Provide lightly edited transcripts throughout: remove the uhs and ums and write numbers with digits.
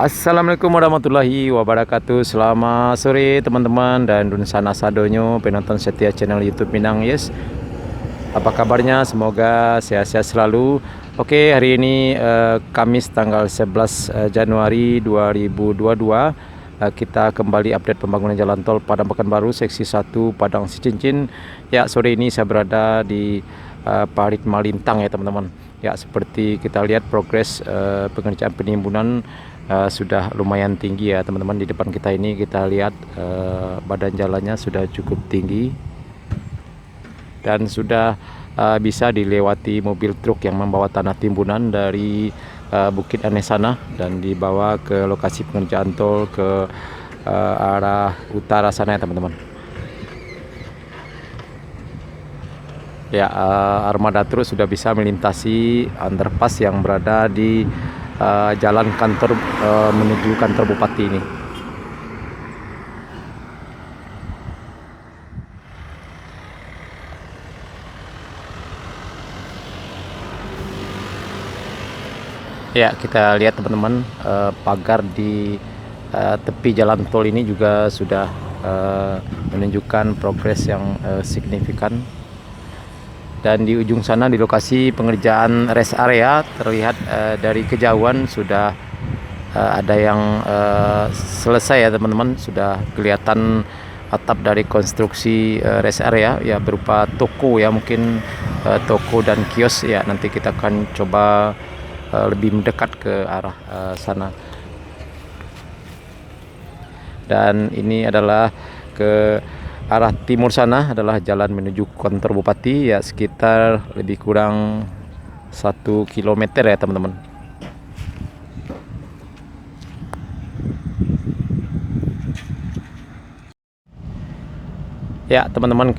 Assalamualaikum warahmatullahi wabarakatuh. Selamat sore teman-teman dan dun sana sadonyo penonton setia channel YouTube Minang Yes. Apa kabarnya? Semoga sehat-sehat selalu. Oke, hari ini Kamis tanggal 11 Januari 2022. Kita kembali update pembangunan jalan tol Padang Pekanbaru seksi 1 Padang Sicincin. Ya, sore ini saya berada di Parit Malintang ya teman-teman. Ya, seperti kita lihat progres pengerjaan penimbunan sudah lumayan tinggi ya teman-teman. Di depan kita ini kita lihat badan jalannya sudah cukup tinggi dan sudah bisa dilewati mobil truk yang membawa tanah timbunan dari Bukit Aneh sana dan dibawa ke lokasi pengerjaan tol ke arah utara sana ya teman-teman. Ya, armada truk sudah bisa melintasi underpass yang berada di jalan kantor menuju kantor bupati ini. Ya, kita lihat teman-teman, pagar di tepi jalan tol ini juga sudah menunjukkan progres yang signifikan. Dan di ujung sana di lokasi pengerjaan rest area terlihat dari kejauhan sudah ada yang selesai ya teman-teman. Sudah kelihatan atap dari konstruksi rest area ya, berupa toko ya, mungkin toko dan kios ya. Nanti kita akan coba lebih mendekat ke arah sana. Dan ini adalah ke arah timur sana adalah jalan menuju kantor bupati ya, sekitar lebih kurang 1 kilometer ya teman-teman. Ya teman-teman,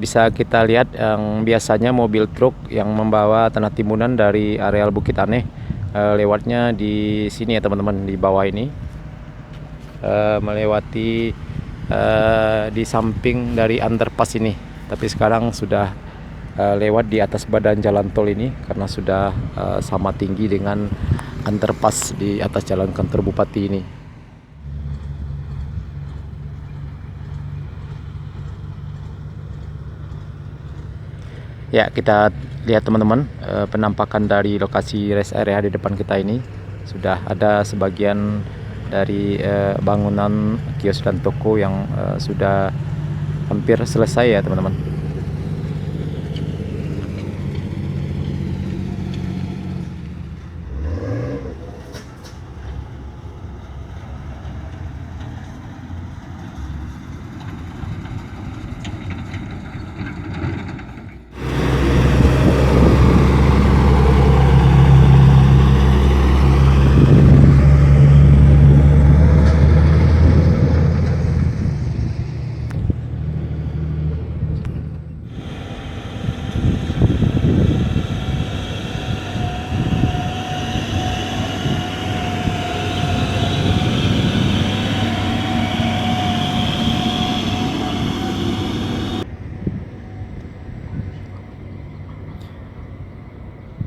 bisa kita lihat yang biasanya mobil truk yang membawa tanah timbunan dari areal Bukit Aneh lewatnya di sini ya teman-teman, di bawah ini melewati di samping dari underpass ini. Tapi sekarang sudah lewat di atas badan jalan tol ini karena sudah sama tinggi dengan underpass di atas jalan kantor bupati ini. Ya, kita lihat teman-teman, penampakan dari lokasi rest area di depan kita ini. Sudah ada sebagian dari bangunan kios dan toko yang sudah hampir selesai ya teman-teman.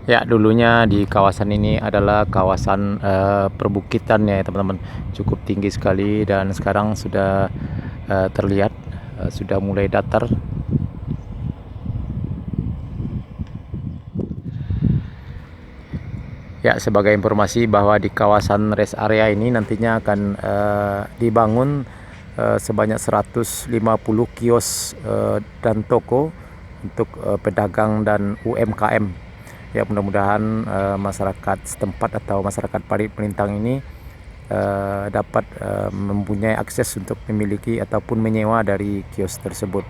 Ya, dulunya di kawasan ini adalah kawasan perbukitan ya teman-teman, cukup tinggi sekali, dan sekarang sudah terlihat sudah mulai datar. Ya, sebagai informasi bahwa di kawasan rest area ini nantinya akan dibangun sebanyak 150 kios dan toko untuk pedagang dan UMKM. Ya, mudah-mudahan masyarakat setempat atau masyarakat Parit Melintang ini dapat mempunyai akses untuk memiliki ataupun menyewa dari kios tersebut.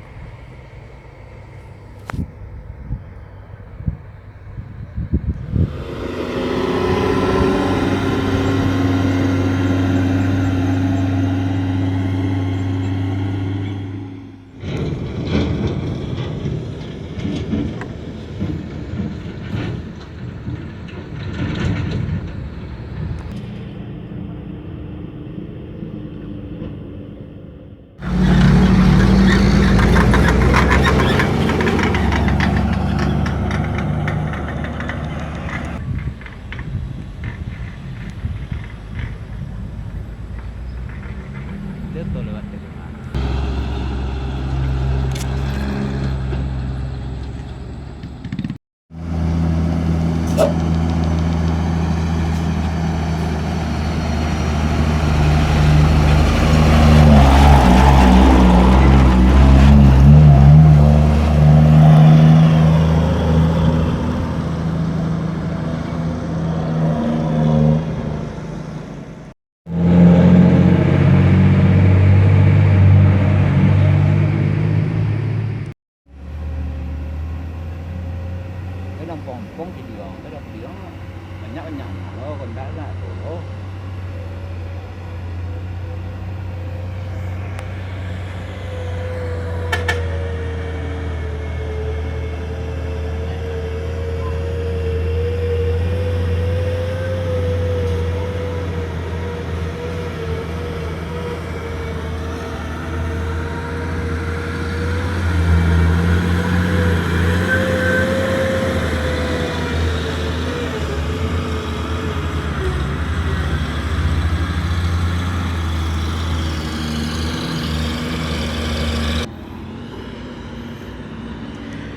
kampung di dia ada dia banyak banyak lo kondak lah tuh.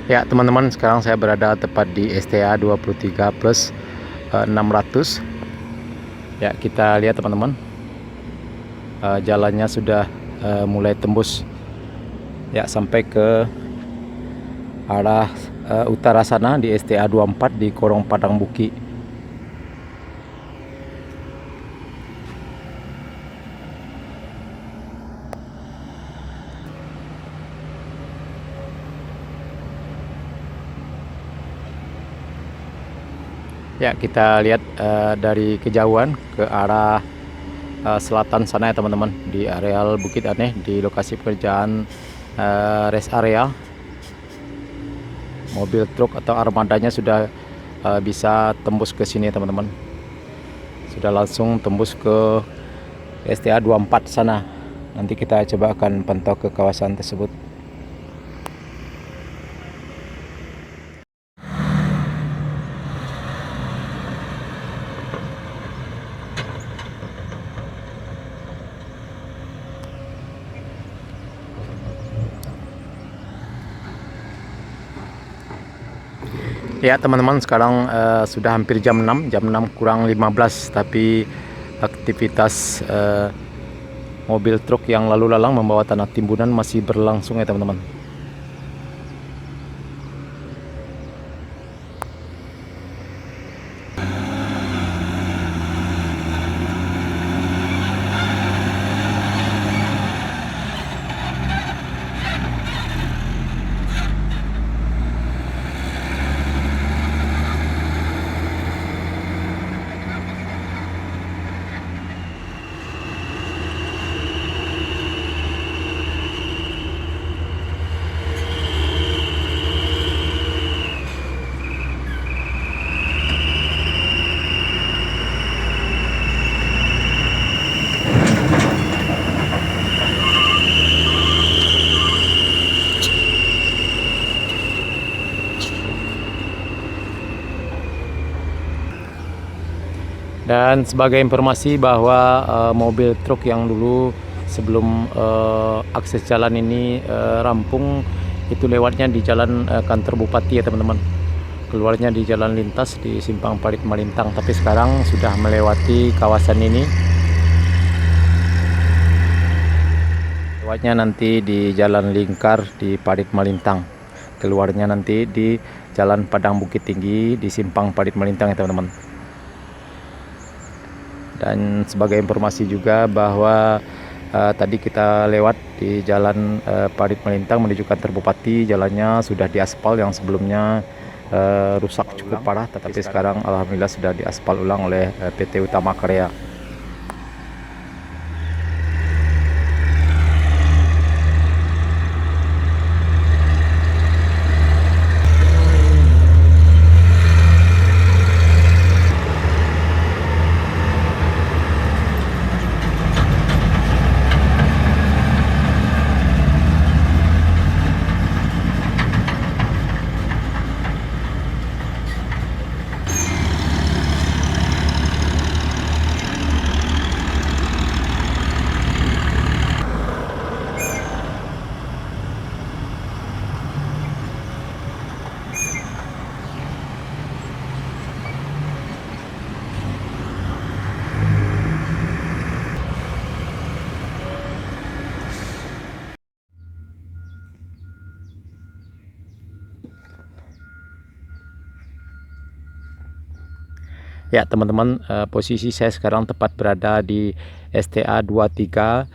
Ya teman-teman, sekarang saya berada tepat di STA 23 plus 600. Ya kita lihat teman-teman, jalannya sudah mulai tembus ya sampai ke arah utara sana di STA 24 di Korong Padang Buki. Ya kita lihat dari kejauhan ke arah selatan sana ya teman-teman, di areal Bukit Aneh, di lokasi pekerjaan rest area. Mobil truk atau armadanya sudah bisa tembus ke sini teman-teman, sudah langsung tembus ke STA 24 sana. Nanti kita coba akan pantau ke kawasan tersebut. Ya teman-teman, sekarang sudah hampir jam 6 kurang 15, tapi aktivitas mobil truk yang lalu lalang membawa tanah timbunan masih berlangsung ya teman-teman. Dan sebagai informasi bahwa mobil truk yang dulu sebelum akses jalan ini rampung, itu lewatnya di jalan kantor bupati ya teman-teman. Keluarnya di jalan lintas di Simpang Parit Malintang, tapi sekarang sudah melewati kawasan ini. Lewatnya nanti di jalan lingkar di Parit Malintang. Keluarnya nanti di jalan Padang Bukit Tinggi di Simpang Parit Malintang ya teman-teman. Dan sebagai informasi juga bahwa tadi kita lewat di jalan Parit Melintang menuju kantor bupati, jalannya sudah diaspal, yang sebelumnya rusak cukup parah, tetapi sekarang alhamdulillah sudah diaspal ulang oleh PT Utama Karya. Ya teman-teman, posisi saya sekarang tepat berada di STA 23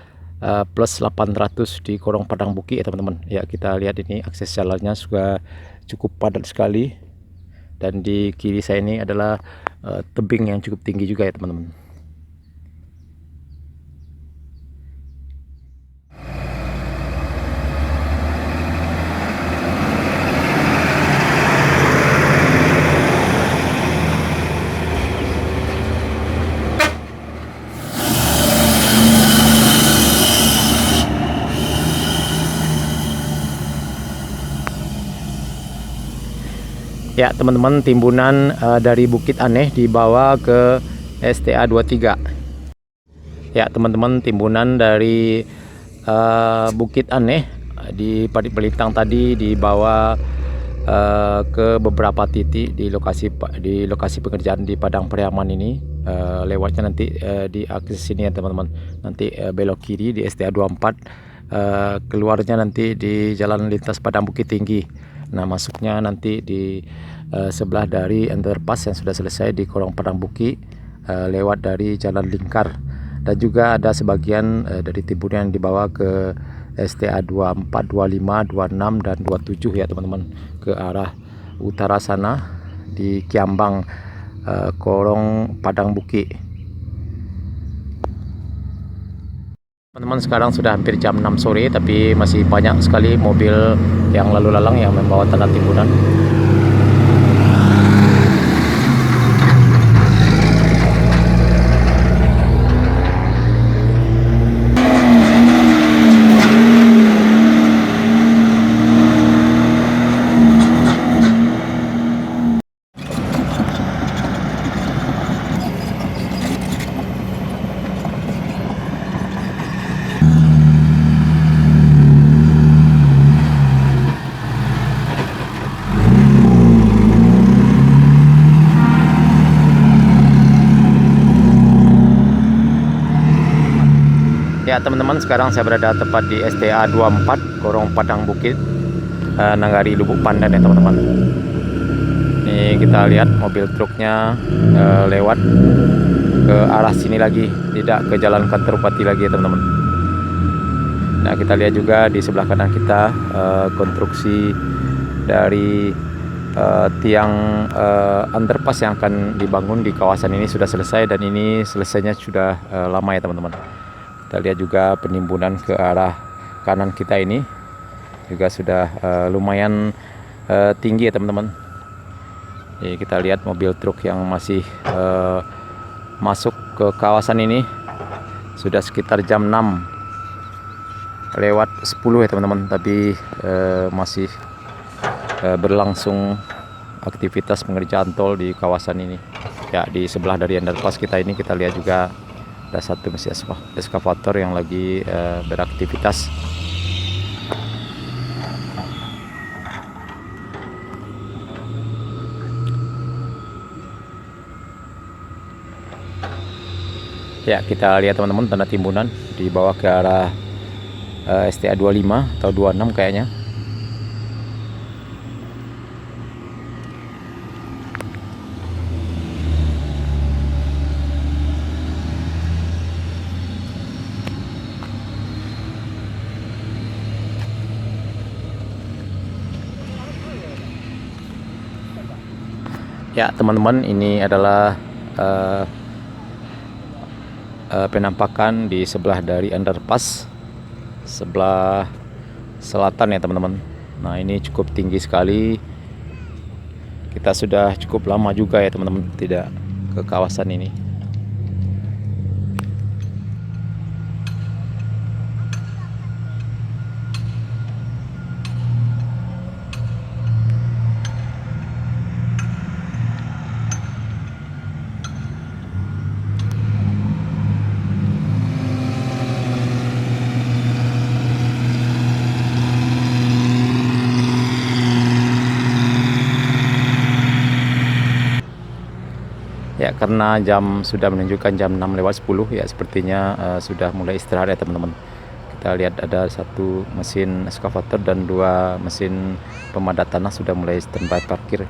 plus 800 di Korong Padang Buki ya teman-teman. Ya kita lihat ini akses jalannya juga cukup padat sekali, dan di kiri saya ini adalah tebing yang cukup tinggi juga ya teman-teman. Ya teman-teman, timbunan dari Bukit Aneh dibawa ke STA 23. Ya teman-teman, timbunan dari Bukit Aneh di Parit Belintang tadi dibawa ke beberapa titik di lokasi pekerjaan di Padang Pariaman ini. Lewatnya nanti di akses sini ya teman-teman. Nanti belok kiri di STA 24, keluarnya nanti di Jalan Lintas Padang Bukit Tinggi. Nah, masuknya nanti di sebelah dari underpass yang sudah selesai di Korong Padang Bukit, lewat dari Jalan Lingkar. Dan juga ada sebagian dari timbunan yang dibawa ke STA 24, 25, 26 dan 27 ya teman-teman, ke arah utara sana di Kiambang, Korong Padang Bukit. Teman-teman, sekarang sudah hampir jam 6 sore tapi masih banyak sekali mobil yang lalu lalang yang membawa tanah timbunan. Ya teman-teman, sekarang saya berada tepat di STA 24 Korong Padang Bukit, Nagari Lubuk Pandan ya teman-teman. Ini kita lihat mobil truknya lewat ke arah sini lagi, tidak ke jalan kantor bupati lagi ya teman-teman. Nah, kita lihat juga di sebelah kanan kita konstruksi dari tiang underpass yang akan dibangun di kawasan ini sudah selesai, dan ini selesainya sudah lama ya teman-teman. Kita lihat juga penimbunan ke arah kanan kita ini juga sudah lumayan tinggi ya teman-teman. Jadi kita lihat mobil truk yang masih masuk ke kawasan ini sudah sekitar jam 6 lewat 10 ya teman-teman, tapi masih berlangsung aktivitas pengerjaan tol di kawasan ini. Ya, di sebelah dari underpass kita ini kita lihat juga ada satu mesin eskavator yang lagi beraktivitas. Ya, kita lihat teman-teman, tanah timbunan dibawa ke arah STA 25 atau 26 kayaknya. Ya teman-teman, ini adalah penampakan di sebelah dari underpass sebelah selatan ya teman-teman. Nah, ini cukup tinggi sekali. Kita sudah cukup lama juga ya teman-teman tidak ke kawasan ini. Ya, karena jam sudah menunjukkan jam 6 lewat 10 ya, sepertinya sudah mulai istirahat ya teman-teman. Kita lihat ada satu mesin eskavator dan dua mesin pemadat tanah sudah mulai standby parkir.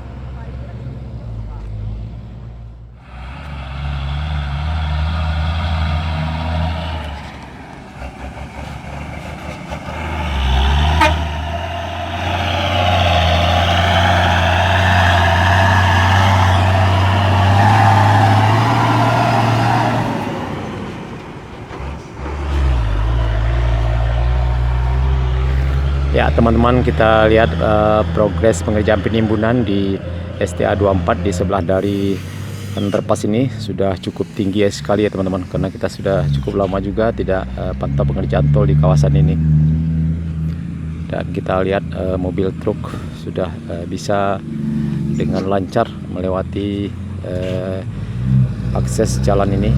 Ya teman-teman, kita lihat progres pengerjaan penimbunan di STA 24 di sebelah dari underpass ini sudah cukup tinggi sekali ya teman-teman, karena kita sudah cukup lama juga tidak pantau pengerjaan tol di kawasan ini. Dan kita lihat mobil truk sudah bisa dengan lancar melewati akses jalan ini.